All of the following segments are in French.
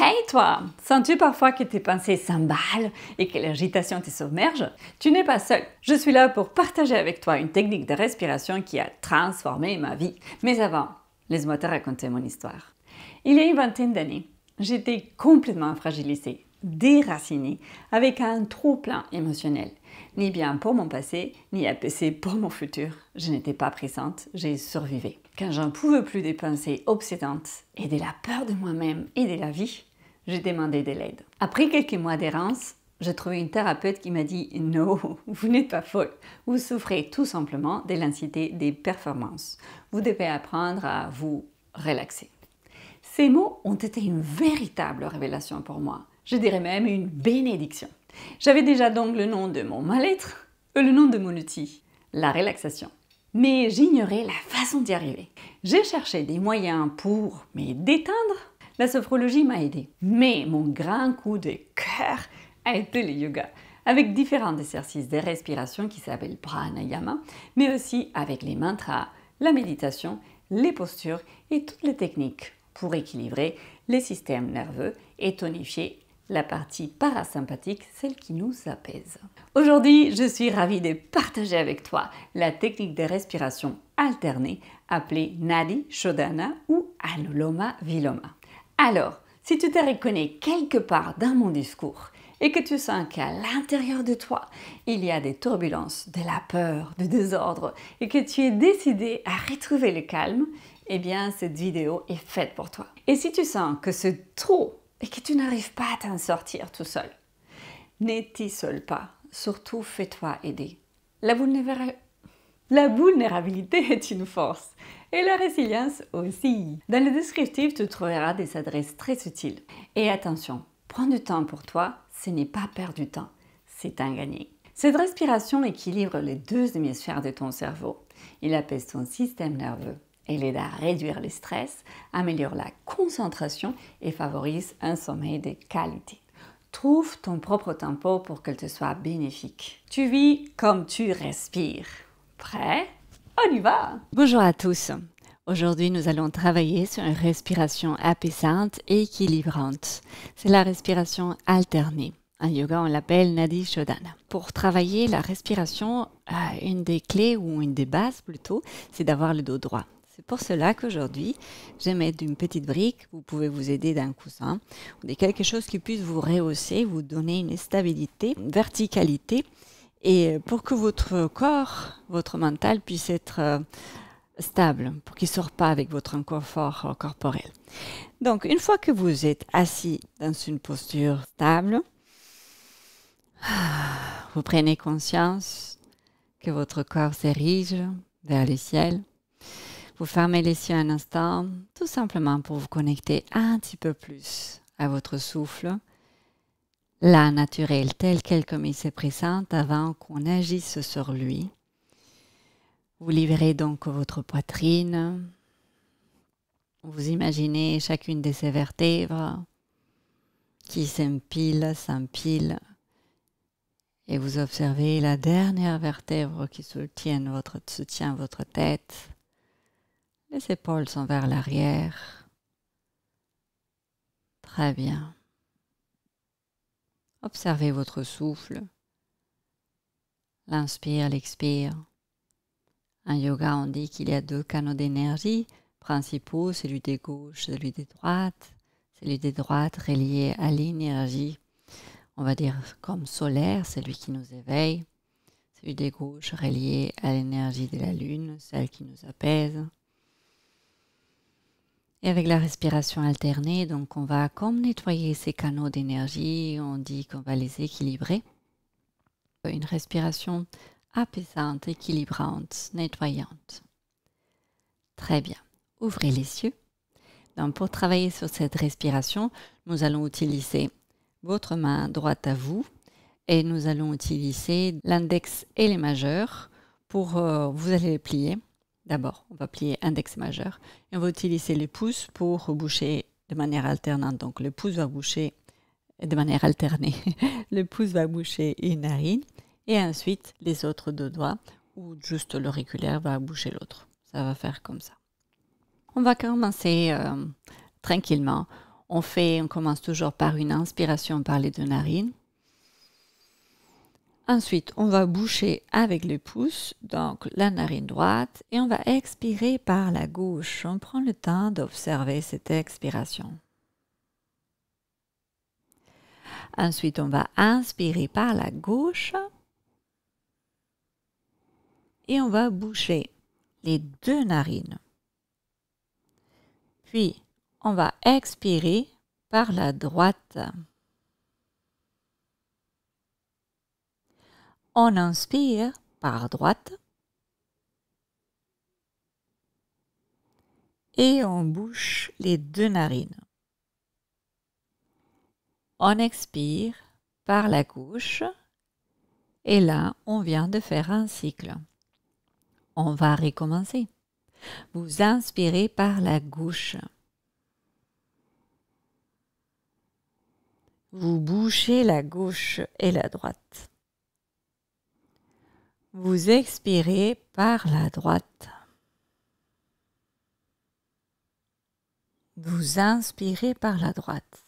Hey toi! Sens-tu parfois que tes pensées s'emballent et que l'agitation te submerge? Tu n'es pas seul. Je suis là pour partager avec toi une technique de respiration qui a transformé ma vie. Mais avant, laisse-moi te raconter mon histoire. Il y a une vingtaine d'années, j'étais complètement fragilisée, déracinée, avec un trop-plein émotionnel. Ni bien pour mon passé, ni apaisée pour mon futur. Je n'étais pas présente, j'ai survécu. Quand j'en pouvais plus des pensées obsédantes et de la peur de moi-même et de la vie, j'ai demandé de l'aide. Après quelques mois d'errance, j'ai trouvé une thérapeute qui m'a dit « Non, vous n'êtes pas folle. Vous souffrez tout simplement de l'anxiété des performances. Vous devez apprendre à vous relaxer. » Ces mots ont été une véritable révélation pour moi. Je dirais même une bénédiction. J'avais déjà donc le nom de mon mal-être et le nom de mon outil, la relaxation. Mais j'ignorais la façon d'y arriver. J'ai cherché des moyens pour me détendre. La sophrologie m'a aidé. Mais mon grand coup de cœur a été le yoga, avec différents exercices de respiration qui s'appellent pranayama, mais aussi avec les mantras, la méditation, les postures et toutes les techniques pour équilibrer les systèmes nerveux et tonifier la partie parasympathique, celle qui nous apaise. Aujourd'hui, je suis ravie de partager avec toi la technique de respiration alternée appelée Nadi Shodhana ou Anuloma Viloma. Alors, si tu te reconnais quelque part dans mon discours et que tu sens qu'à l'intérieur de toi, il y a des turbulences, de la peur, du désordre et que tu es décidé à retrouver le calme, eh bien, cette vidéo est faite pour toi. Et si tu sens que c'est trop et que tu n'arrives pas à t'en sortir tout seul, ne t'isole pas, surtout fais-toi aider. La vulnérabilité est une force et la résilience aussi. Dans le descriptif, tu trouveras des adresses très utiles. Et attention, prends du temps pour toi, ce n'est pas perdre du temps, c'est un gagné. Cette respiration équilibre les deux hémisphères de ton cerveau. Il apaise ton système nerveux. Elle aide à réduire le stress, améliore la concentration et favorise un sommeil de qualité. Trouve ton propre tempo pour qu'elle te soit bénéfique. Tu vis comme tu respires. Prêt? On y va! Bonjour à tous. Aujourd'hui, nous allons travailler sur une respiration apaisante et équilibrante. C'est la respiration alternée. En yoga, on l'appelle Nadi Shodhana. Pour travailler la respiration, une des clés ou une des bases plutôt, c'est d'avoir le dos droit. C'est pour cela qu'aujourd'hui, je vais mettre une petite brique, vous pouvez vous aider d'un coussin, ou de quelque chose qui puisse vous rehausser, vous donner une stabilité, une verticalité, et pour que votre corps, votre mental puisse être stable, pour qu'il ne sorte pas avec votre inconfort corporel. Donc, une fois que vous êtes assis dans une posture stable, vous prenez conscience que votre corps s'érige vers le ciel. Vous fermez les yeux un instant, tout simplement pour vous connecter un petit peu plus à votre souffle, là naturel, tel quel comme il se présente avant qu'on agisse sur lui. Vous libérez donc votre poitrine. Vous imaginez chacune de ces vertèbres qui s'empilent, et vous observez la dernière vertèbre qui soutient votre tête. Les épaules sont vers l'arrière. Très bien. Observez votre souffle. L'inspire, l'expire. En yoga, on dit qu'il y a deux canaux d'énergie principaux, celui de gauche, celui de droite. Celui de droite relié à l'énergie, on va dire comme solaire, celui qui nous éveille. Celui de gauche relié à l'énergie de la lune, celle qui nous apaise. Et avec la respiration alternée, donc on va comme nettoyer ces canaux d'énergie, on dit qu'on va les équilibrer. Une respiration apaisante, équilibrante, nettoyante. Très bien. Ouvrez les yeux. Donc pour travailler sur cette respiration, nous allons utiliser votre main droite à vous et nous allons utiliser l'index et les majeurs pour, vous allez les plier. D'abord, on va plier index majeur et on va utiliser les pouces pour boucher de manière alternante. Donc, le pouce va boucher de manière alternée. Le pouce va boucher une narine et ensuite, les autres deux doigts ou juste l'auriculaire va boucher l'autre. Ça va faire comme ça. On va commencer tranquillement. On commence toujours par une inspiration par les deux narines. Ensuite, on va boucher avec les pouces, donc la narine droite, et on va expirer par la gauche. On prend le temps d'observer cette expiration. Ensuite, on va inspirer par la gauche et on va boucher les deux narines. Puis, on va expirer par la droite. On inspire par droite et on bouche les deux narines. On expire par la gauche et là, on vient de faire un cycle. On va recommencer. Vous inspirez par la gauche. Vous bouchez la gauche et la droite. Vous expirez par la droite. Vous inspirez par la droite.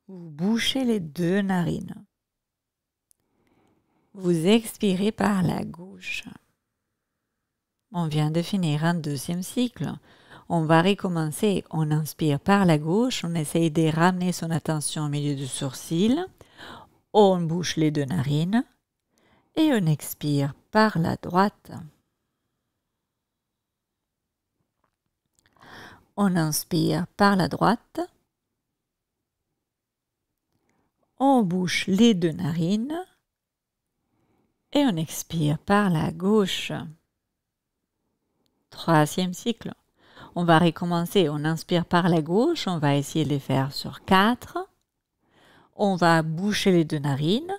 Vous bouchez les deux narines. Vous expirez par la gauche. On vient de finir un deuxième cycle. On va recommencer. On inspire par la gauche. On essaye de ramener son attention au milieu du sourcil. On bouche les deux narines. Et on expire par la droite. On inspire par la droite. On bouche les deux narines. Et on expire par la gauche. Troisième cycle. On va recommencer. On inspire par la gauche. On va essayer de les faire sur 4. On va boucher les deux narines.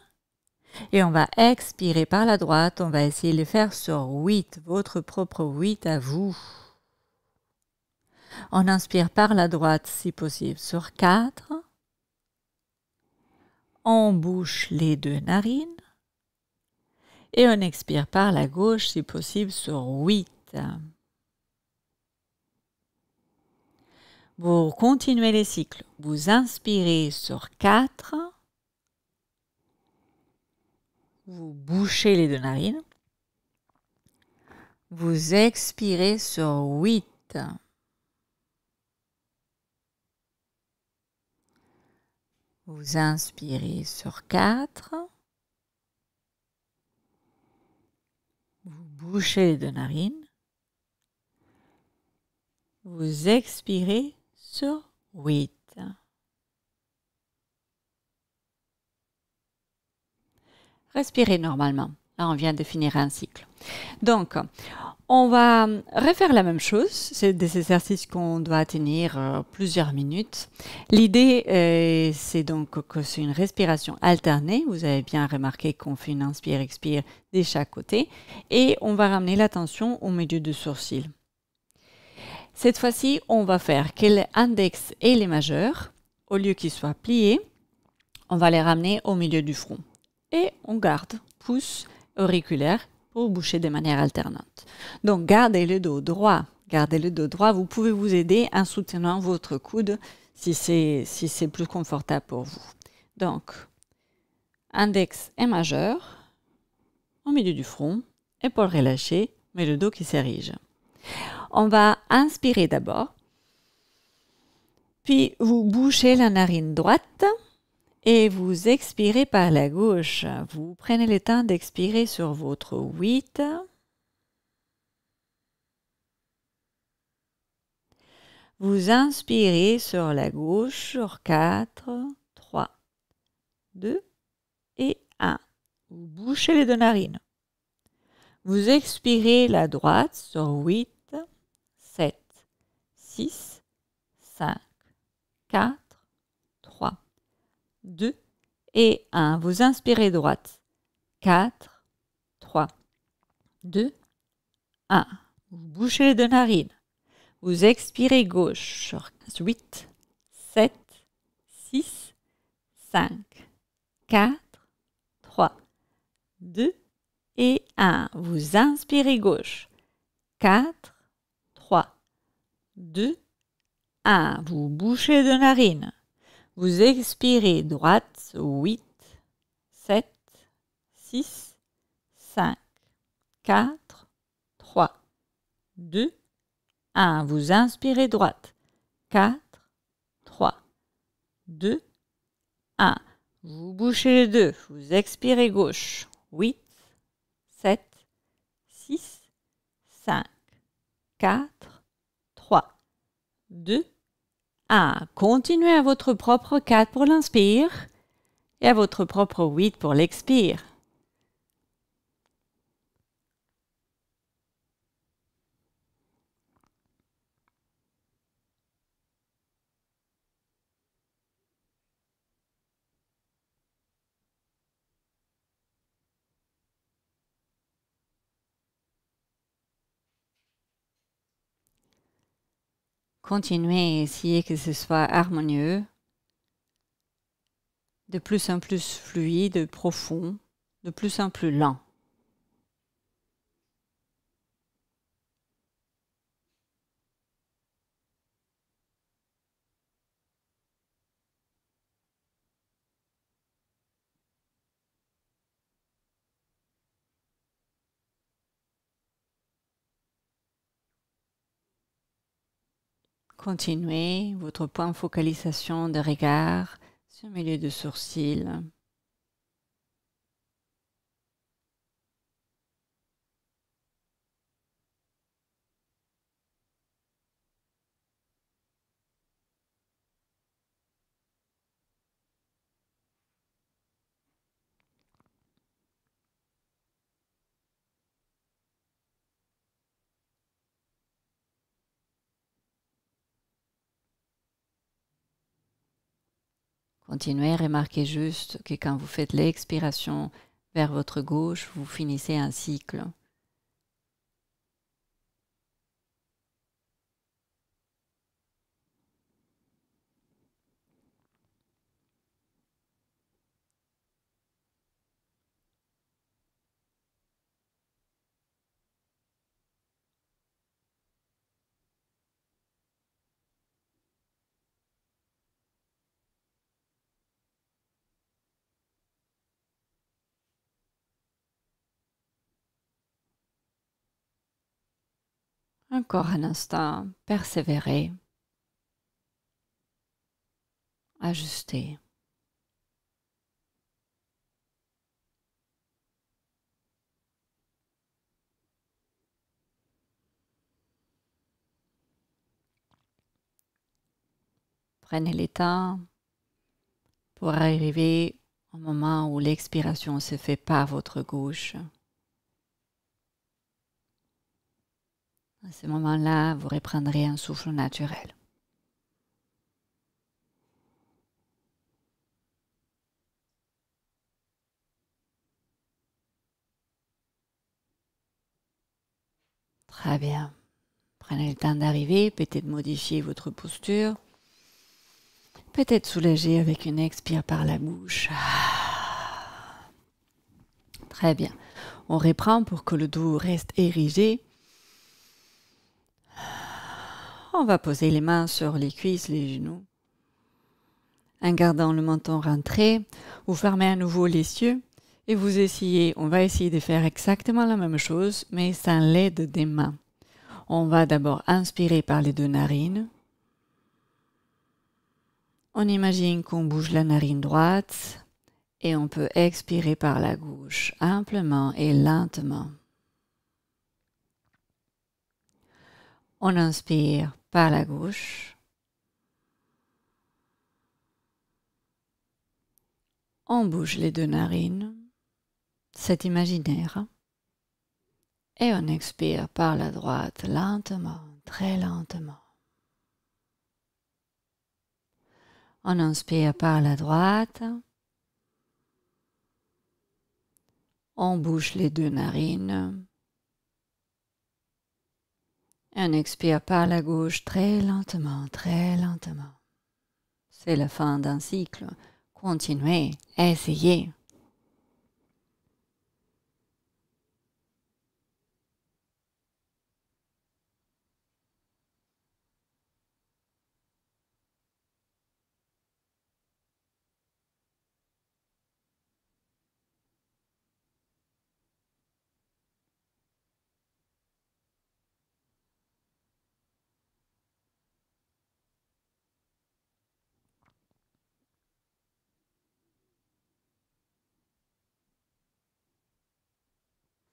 Et on va expirer par la droite. On va essayer de les faire sur 8. Votre propre 8 à vous. On inspire par la droite si possible sur 4. On bouche les deux narines. Et on expire par la gauche si possible sur 8. Vous continuez les cycles. Vous inspirez sur 4. Vous bouchez les deux narines. Vous expirez sur 8. Vous inspirez sur 4. Vous bouchez les deux narines. Vous expirez sur 8. Respirez normalement. Là, on vient de finir un cycle. Donc, on va refaire la même chose. C'est des exercices qu'on doit tenir plusieurs minutes. L'idée, c'est donc que c'est une respiration alternée. Vous avez bien remarqué qu'on fait une inspire-expire de chaque côté. Et on va ramener l'attention au milieu du sourcil. Cette fois-ci, on va faire que l'index et les majeurs, au lieu qu'ils soient pliés, on va les ramener au milieu du front. Et on garde pouce auriculaire pour boucher de manière alternante. Donc, gardez le dos droit. Gardez le dos droit. Vous pouvez vous aider en soutenant votre coude si c'est plus confortable pour vous. Donc, index et majeur au milieu du front, épaules relâchées, mais le dos qui s'érige. On va inspirer d'abord, puis vous bouchez la narine droite et vous expirez par la gauche. Vous prenez le temps d'expirer sur votre 8. Vous inspirez sur la gauche sur 4, 3, 2 et 1. Vous bouchez les deux narines. Vous expirez la droite sur 8, 7, 6, 5, 4, 3, 2 et 1. Vous inspirez droite. 4, 3, 2, 1. Vous bouchez les deux narines. Vous expirez gauche sur 8, 7, 6, 5, 4, 3, 2 et 1. Vous inspirez gauche. 4, 3, 2, 1. Vous bouchez les deux narines. Vous expirez droite. 8, 7, 6, 5, 4, 3, 2, 1. Vous inspirez droite. 4, 3, 2, 1. Vous bouchez les deux. Vous expirez gauche. 8, 7, 6, 5, 4, 3, 2, 1. Continuez à votre propre 4 pour l'inspire et à votre propre 8 pour l'expire. Continuez à essayer que ce soit harmonieux, de plus en plus fluide, profond, de plus en plus lent. Continuez votre point de focalisation de regard sur le milieu de sourcils. Continuez à remarquer juste que quand vous faites l'expiration vers votre gauche, vous finissez un cycle. Encore un instant, persévérez, ajustez. Prenez le temps pour arriver au moment où l'expiration se fait par votre gauche. À ce moment-là, vous reprendrez un souffle naturel. Très bien. Prenez le temps d'arriver, peut-être modifier votre posture, peut-être soulager avec une expire par la bouche. Très bien. On reprend pour que le dos reste érigé. On va poser les mains sur les cuisses, les genoux. En gardant le menton rentré, vous fermez à nouveau les yeux et on va essayer de faire exactement la même chose, mais sans l'aide des mains. On va d'abord inspirer par les deux narines. On imagine qu'on bouge la narine droite et on peut expirer par la gauche, amplement et lentement. On inspire par la gauche. On bouge les deux narines. C'est imaginaire. Et on expire par la droite, lentement, très lentement. On inspire par la droite. On bouge les deux narines. Et on expire par la gauche très lentement, très lentement. C'est la fin d'un cycle. Continuez, essayez.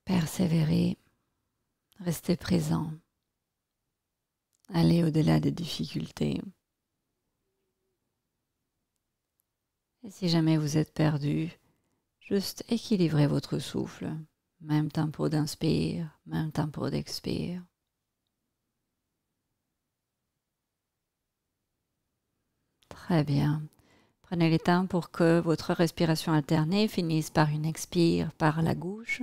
Persévérer, rester présent, aller au-delà des difficultés. Et si jamais vous êtes perdu, juste équilibrez votre souffle. Même tempo d'inspire, même tempo d'expire. Très bien. Prenez le temps pour que votre respiration alternée finisse par une expire par la bouche.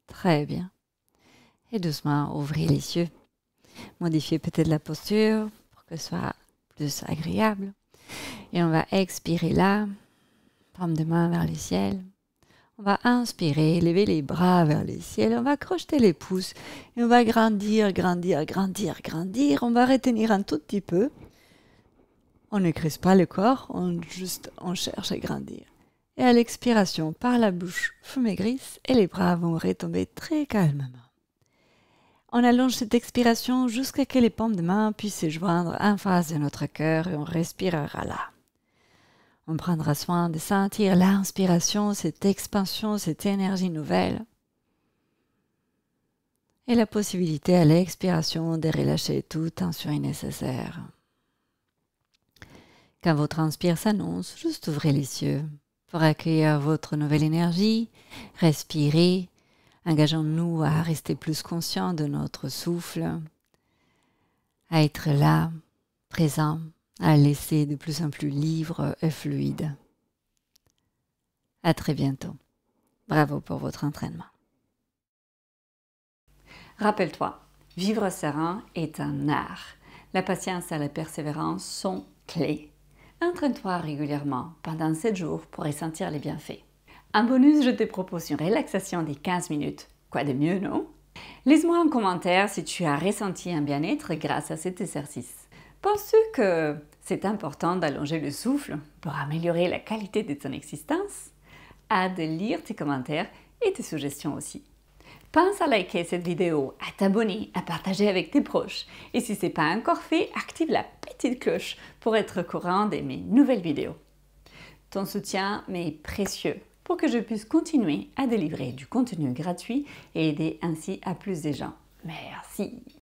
Très bien. Et doucement, ouvrez les yeux. Modifiez peut-être la posture pour que ce soit plus agréable. Et on va expirer là, paume de main vers le ciel. On va inspirer, lever les bras vers le ciel. On va crocheter les pouces et on va grandir, grandir, grandir, grandir. On va retenir un tout petit peu. On ne creuse pas le corps, on cherche à grandir. Et à l'expiration, par la bouche, vous maigrissez et les bras vont retomber très calmement. On allonge cette expiration jusqu'à ce que les paumes de main puissent se joindre en face de notre cœur et on respirera là. On prendra soin de sentir l'inspiration, cette expansion, cette énergie nouvelle. Et la possibilité à l'expiration de relâcher toute tension nécessaire. Quand votre inspire s'annonce, juste ouvrez les yeux pour accueillir votre nouvelle énergie, respirez. Engageons-nous à rester plus conscients de notre souffle, à être là, présent, à laisser de plus en plus libre et fluide. À très bientôt. Bravo pour votre entraînement. Rappelle-toi, vivre serein est un art. La patience et la persévérance sont clés. Entraîne-toi régulièrement pendant 7 jours pour ressentir les bienfaits. En bonus, je te propose une relaxation de 15 minutes. Quoi de mieux, non? Laisse-moi un commentaire si tu as ressenti un bien-être grâce à cet exercice. Penses-tu que c'est important d'allonger le souffle pour améliorer la qualité de ton existence? Hâte de lire tes commentaires et tes suggestions aussi. Pense à liker cette vidéo, à t'abonner, à partager avec tes proches. Et si ce n'est pas encore fait, active la petite cloche pour être au courant de mes nouvelles vidéos. Ton soutien m'est précieux pour que je puisse continuer à délivrer du contenu gratuit et aider ainsi à plus de gens. Merci!